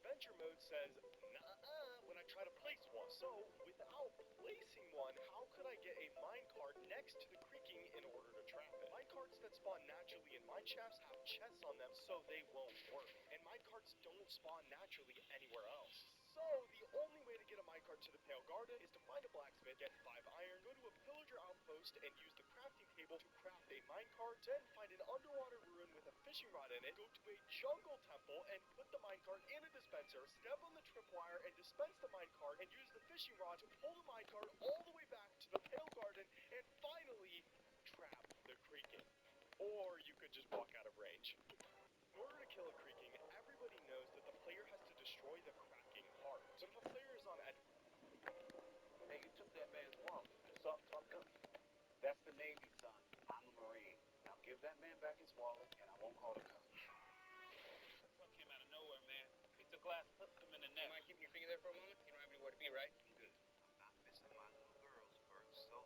adventure mode says, nah, when I try to place one. So, without placing one, how could I get a minecart next to the creaking in order to trap it? Minecarts that spawn naturally in mine shafts have chests on them, so they won't work. And minecarts don't spawn naturally anywhere else. So, the only way to get a minecart to the Pale Garden is to find a blacksmith, get 5 iron, go to a pillager outpost, and use the crafting table to craft a minecart, then find an underwater ruin with a fishing rod in it, go to a jungle temple, and put the minecart in a dispenser, step on the tripwire, and dispense the minecart, and use the fishing rod to pull the minecart all the way back to the Pale Garden, and finally, trap the creaking. Or you could just walk out of range. In order to kill a creaking, everybody knows that the player has to destroy the cracking heart. So if a player is on Hey, you took that man's wallet. Something? That's the Navy, son. I'm a Marine. Now give that man back his wallet, and I won't call the cops. That truck came out of nowhere, man. Picked a glass, hooked him in the neck. You mind keeping your finger there for a moment? You don't have anywhere to be, right? Good. I'm not missing my little girls for solo.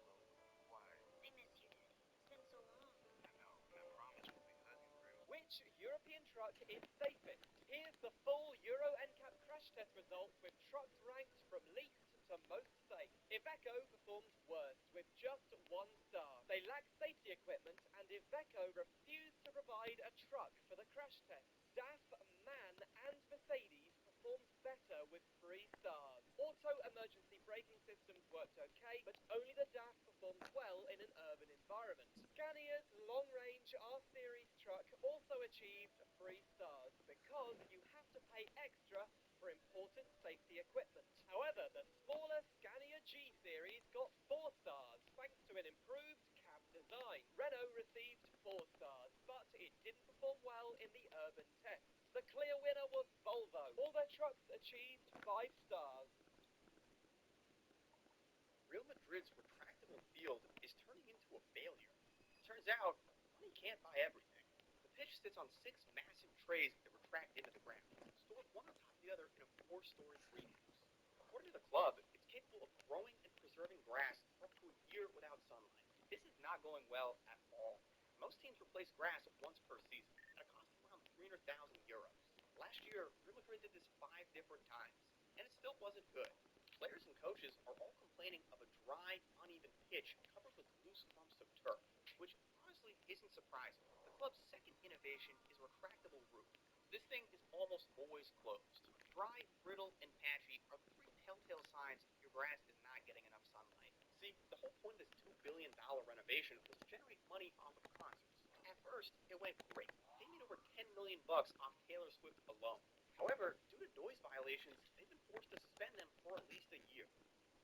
Why? I miss you, Daddy. It's been so long. I know, and I promise we'll be hugging real. Which European truck is safest? Here's the full Euro NCAP crash test results with trucks ranked from least to most safe. Iveco performed worst with just 1 star. They lacked safety equipment, and Iveco refused to provide a truck for the crash test. DAF, MAN, and Mercedes performed better with 3 stars. Auto emergency braking systems worked okay, but only the DAF performed well in an urban environment. Scania's long-range R-Series truck also achieved 3 stars because you have to pay extra for important safety equipment. However, the smaller Scania G-Series got 4 stars thanks to an improved cab design. Renault received 4 stars, but it didn't perform well in the urban test. The clear winner was Volvo. All their trucks achieved 5 stars. Real Madrid's retractable field is turning into a failure. Turns out, money can't buy everything. The pitch sits on 6 massive trays that retract into the ground, stored one on top of the other in a 4-story greenhouse. According to the club, it's capable of growing and preserving grass for up to a year without sunlight. This is not going well at all. Most teams replace grass once per season at a cost of around 300,000 euros. Last year, Real Madrid did this 5 different times, and it still wasn't good. Players and coaches are all complaining of a dry, uneven pitch covered with loose clumps of turf, which honestly isn't surprising. The club's second innovation is a retractable roof. This thing is almost always closed. Dry, brittle, and patchy are the 3 telltale signs your grass is not getting enough sunlight. See, the whole point of this $2 billion renovation was to generate money off of concerts. At first, it went great. They made over $10 million off Taylor Swift alone. However, due to noise violations, they've been forced to suspend them for at least a year.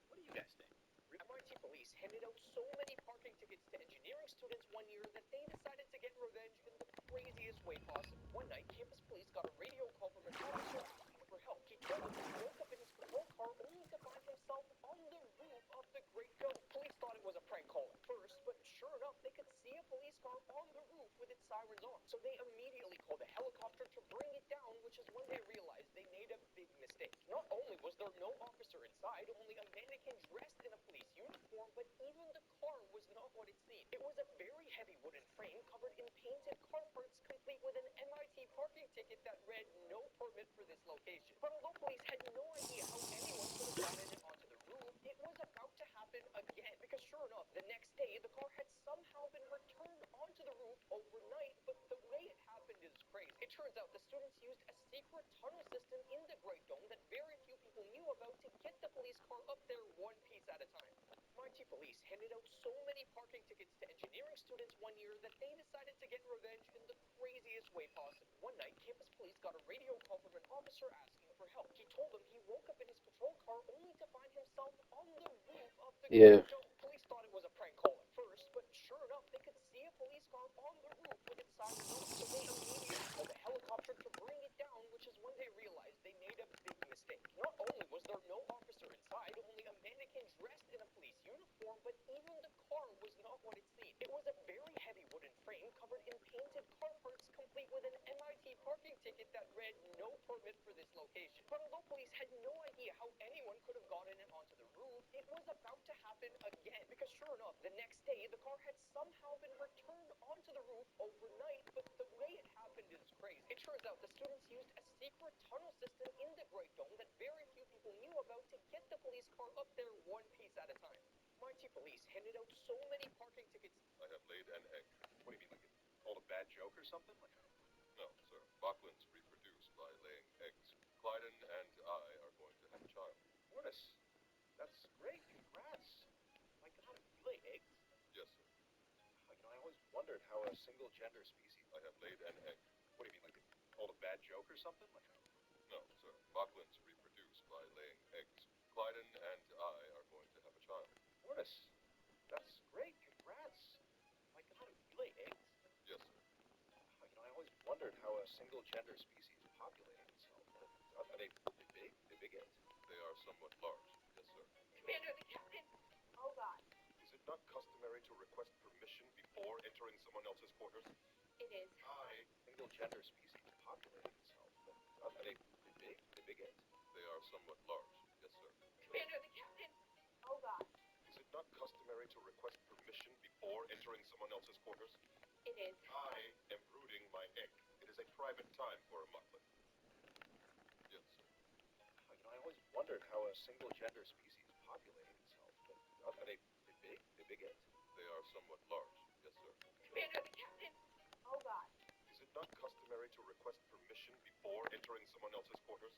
What do you guys think? MIT police handed out so many parking tickets to engineering students one year that they decided to get revenge in the craziest way possible. One night, campus police got a radio call from an officer asking for help. He told them he woke up in his patrol car only to find himself on the roof of the Great Dome. Police thought it was a prank call at first, but sure enough, they could see a police car on the roof with its sirens on. So they immediately called a helicopter to bring it down, which is when they realized they made a big mistake. Not only was there no officer inside, only a mannequin dressed in a police uniform, but even the car was not what it seemed. It was a very heavy wooden frame covered in painted car parts, complete with an MIT parking ticket that read "No permit for this location." But although police had no idea how anyone could have gotten it onto the roof, it was about to happen again. Because sure enough, the next day, the car had somehow been returned onto the roof overnight, but the way it happened is crazy. It turns out the students used a secret tunnel system in the Great Dome that very few people knew about to get the police car up there one piece at a time. MIT police handed out so many parking tickets to engineering students one year that they decided to get revenge in the craziest way possible. One night, campus police got a radio call from an officer asking for help. He told them he woke up in his patrol car only to find himself on the roof of the Great Dome. Police thought it was a prank call at first, but sure enough, they could see a police car on the roof with its sirens on. So they immediately called a helicopter to bring it down, which is when they realized they made a big mistake. Not only was there no officer inside, only a mannequin dressed in a police uniform, but even the car was not what it seemed. It was a very heavy wooden frame covered in painted car parts, complete with an MIT parking ticket that read "No permit for this location." But although police had no idea how anyone could have gotten it onto the roof, it was about to happen again. Because sure enough, the next day, the car had somehow been returned onto the roof overnight, but the way it happened is crazy. It turns out the students used a secret tunnel system in the Great Dome that very few people knew about to get the police car up there one piece at a time. Mighty Police handed out so many parking tickets. I have laid an egg. What do you mean, like it told a bad joke or something? Like, No, sir. Bachlan's reproduce by laying eggs. Clyden and I are going to have a child. Mortis, that's great. Congrats. My God, you lay eggs? Yes, sir. I always wondered how a single gender species. I have laid an egg. What do you mean, like it told a bad joke or something? Like, No, sir. Bachlan's reproduce by laying eggs. Clyden and I are going to have a child. Mortis, that's great. Congrats. My God, you lay eggs? Yes, sir. I always wondered how a single gender species populated itself. Are they big? They big eggs? They are somewhat large. Yes, sir. Commander, the captain. Oh, God. Is it not customary to request permission before entering someone else's quarters? It is. Single gender species populated itself. Are they big? They big eggs? They are somewhat large. Yes, sir. Commander, the captain. Oh, God. Is it not customary to request permission before entering someone else's quarters? It is. I am brooding my egg. It is a private time for a muffin. Yes, sir. I always wondered how a single gender species populated itself. Are they big? They big eggs? They are somewhat large. Yes, sir. Commander, the captain. Oh, God. Is it not customary to request permission before entering someone else's quarters?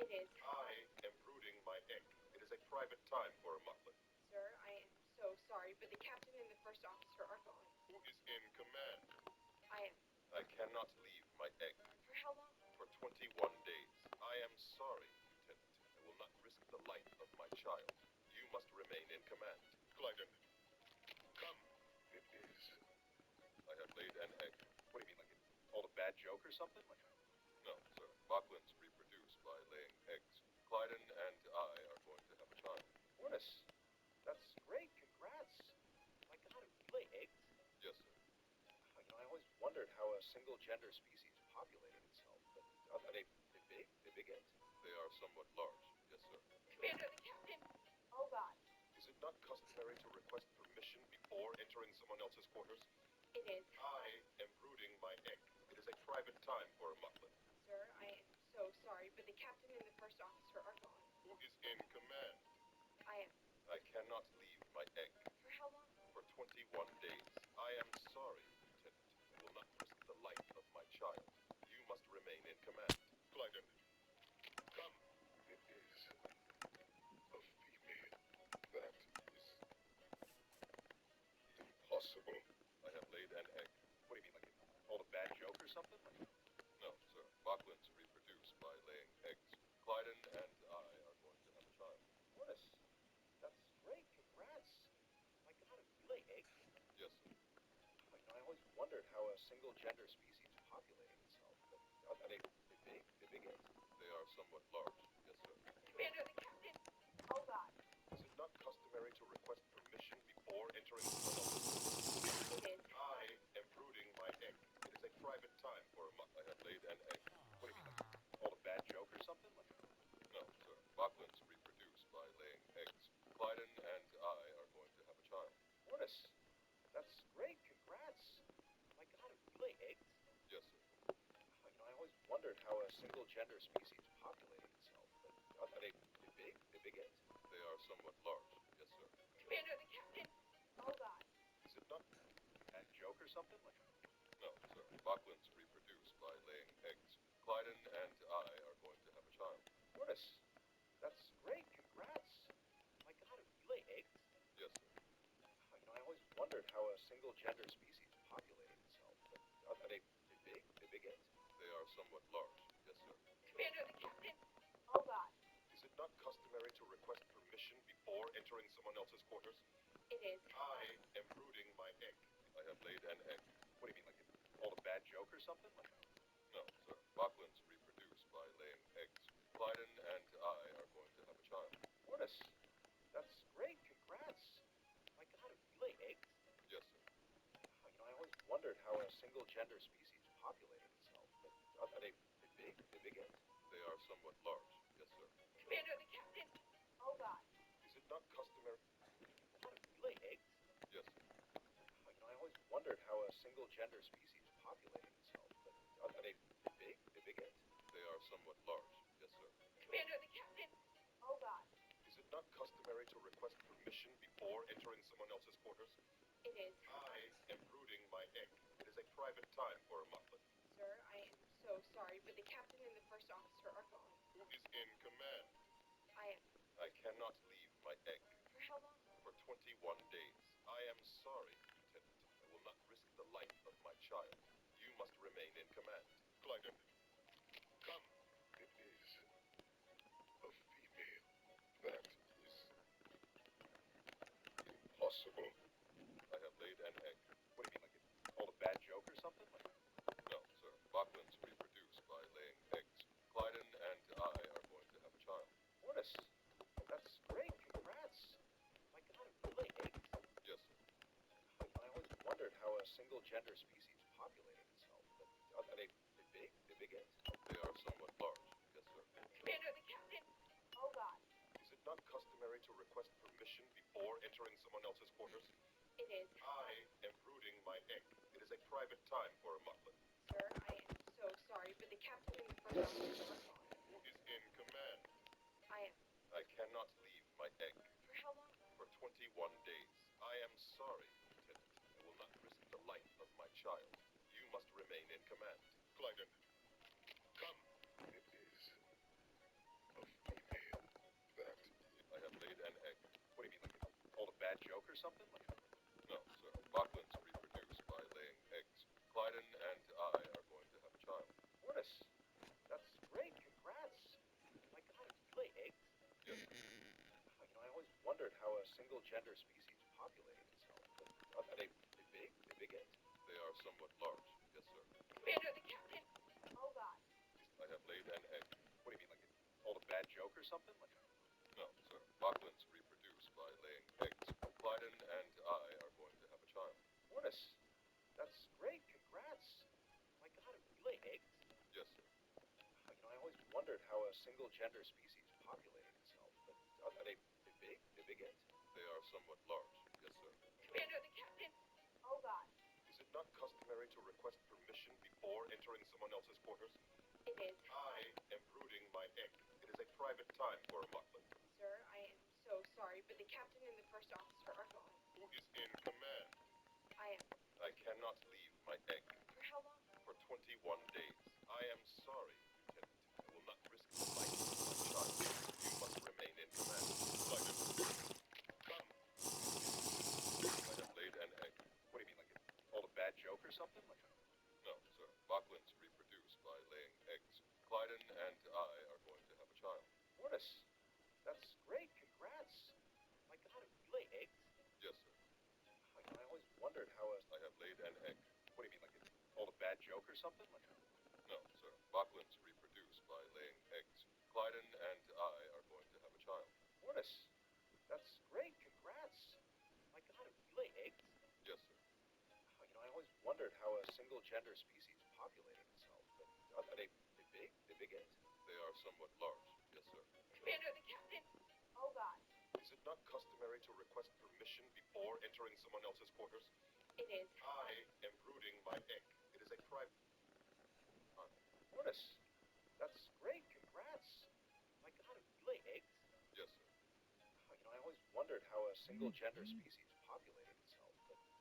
It is. I am brooding my egg. It is a private time for a muffin. Sir, I am so sorry, but the captain and the first officer are gone. Who is in command? I am. I cannot leave my egg For how long? for 21 days. I am sorry, Lieutenant. I will not risk the life of my child. You must remain in command. Clyden, come. It is. I have laid an egg. What do you mean, like it told a bad joke or something? Like, No, sir. Bachlan's reproduce by laying eggs. Clyden and I are going to have a child. Mortis, that's great. Congrats. My God, you lay eggs? Yes, sir. I always wondered how a single gender species populated itself. Are they big? They big eggs? They are somewhat large. Yes, sir. Commander, the captain. Oh, God. Is it not customary to request permission before entering someone else's quarters? It is. I am brooding my egg. It is a private time for a muffin. Sir, I am so sorry, but the captain and the first officer are gone. Who is in command? I am. I cannot leave my egg For how long? for 21 days. I am sorry, Lieutenant. I will not risk the life of my child. You must remain in command. Clyden, come. It is a female. That is Impossible. I have laid an egg. What do you mean, like it told a bad joke or something? Like, No, sir. Bachlan's reproduce by laying eggs. Clyden and I are going to have a child. Mortis, that's great. Congrats. My God, you lay eggs? Yes, sir. I always wondered how a single gender species populated itself. Are they big? They big eggs? They are somewhat large. Yes, sir. Commander, the captain. Oh, God. Is it not customary to request permission before entering someone else's quarters? It is. I am brooding my egg. It is a private time for a muffin. I have laid an egg. What do you mean, like told a bad joke or something? Like, No, sir. Bachlan's reproduce by laying eggs. Clyden and I are going to have a child. Mortis, that's great. Congrats. My God, you lay eggs? Yes, sir. I always wondered how a single gender species populated itself. Are they big? They big eggs? They are somewhat large. Yes, sir. Commander, the captain. Oh, God. Is it not? Bad joke or something? Like, No, sir. Bachlan's reproduce by laying eggs. Clyden and I are going to have a child. Mortis, that's great. Congrats. My God, you lay eggs? Yes, sir. I always wondered how a single gender species populated itself. Are they big? They big eggs? They are somewhat large. Yes, sir. Commander, the captain. Oh, God. Is it not customary to request permission before entering someone else's quarters? It is. I am brooding my egg. I have laid an egg. What do you mean, like it told a bad joke or something? Like, No, sir. Bachlan's reproduce by laying eggs. Clyden and I are going to have a child. Mortis, that's great. Congrats. My God, you lay eggs? Yes, sir. I always wondered how a single gender species populated itself. Are they big? They big eggs? They are somewhat large. Yes, sir. Commander, the captain. Oh, God. Is it not customary? You lay eggs? Yes, sir. I always wondered how a single gender species populated itself. Are they big? They're big eggs? They are somewhat large, yes, sir. Commander, the captain. Oh God. Is it not customary to request permission before entering someone else's quarters? It is. I am brooding my egg. It is a private time for a muffin. Sir, I am so sorry, but the captain and the first officer are gone. Who is in command? I am. I cannot leave my egg For how long? for 21 days. I am sorry, Lieutenant. I will not risk the life of my child. You must remain in command. Clyden, come. It is a female. That is impossible. I have laid an egg. What do you mean, like it told a bad joke or something? Like, No, sir. Bachmans reproduce by laying eggs. Clyden and I are going to have a child. what is? That's great. Congrats. My God, you lay eggs. Yes, sir. I always wondered how a single gender species populated itself. But are they big? They're big eggs? They are somewhat large. Yes, sir. Commander, the captain. Oh God. Is it not customary to request permission before entering someone else's quarters? It is. I am brooding my egg. It is a private time for a muffin. Sir, I am so sorry, but the captain and the first officer are gone. Who is in command? I am. I cannot leave my egg For how long? for 21 days. I am sorry, Lieutenant. I will not risk the life of my child. You must remain in command. Clyden, come. It is a female. That I have laid an egg. What do you mean, like it told a bad joke or something? Like, No, sir. Bachmans reproduce by laying eggs. Clyden and I are going to have a child. what is? That's great. Congrats. My God, you lay eggs. Yes, sir. I always wondered how a single gender species populated itself. But are they big? They're big eggs? They are somewhat large. Yes, sir. Commander, the captain. Oh God. I have laid an egg. What do you mean, like it told a bad joke or something? Like, No, sir. Bachmans reproduce by laying eggs. Clyden and I are going to have a child. what is? That's great. Congrats. My God, you lay eggs. Yes, sir. I always wondered how a single gender species populated itself. But are they big? They're big eggs? They are somewhat large. Yes, sir. Commander, the captain. Oh God. Is it not customary to request permission before entering someone else's quarters? It is. I am brooding my egg. It is a private time for a muffin. Sir, I am so sorry, but the captain and the first officer are gone. Who is in command? I am. I cannot leave my egg For how long? for 21 days. I am sorry, Lieutenant. I will not risk the life of my child. You must remain in command. Clyden, come. I have laid an egg. What do you mean, like it told a bad joke or something? Like, No, sir. Bachmans reproduce by laying eggs. Clyden and I are going to have a child. what is? That's great. Congrats. My God, you lay eggs. Yes, sir. I always wondered how a. I have laid an egg. What do you mean, like it told a bad joke or something? Like, No, sir. Bachmans reproduce by laying eggs. Clyden and I are going to have a child. what is? That's great. Congrats. My God, you lay eggs. Yes, sir. I always wondered how a single gender species populated itself. But are they big? They're big eggs? They are somewhat large. Yes, sir. Commander, the captain. Oh God. Is it not customary to request permission before entering someone else's quarters? It is. I am brooding my egg. It is a private. what is? That's great. Congrats. My God, you lay eggs. Yes, sir. I always wondered how a single gender species populated itself.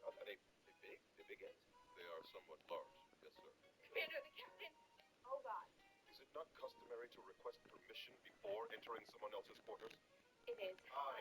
But are they big? They're big eggs? They are somewhat large. Yes, sir. Commander, the captain. Oh God. Is it not customary to request permission before entering someone else's quarters? It is. I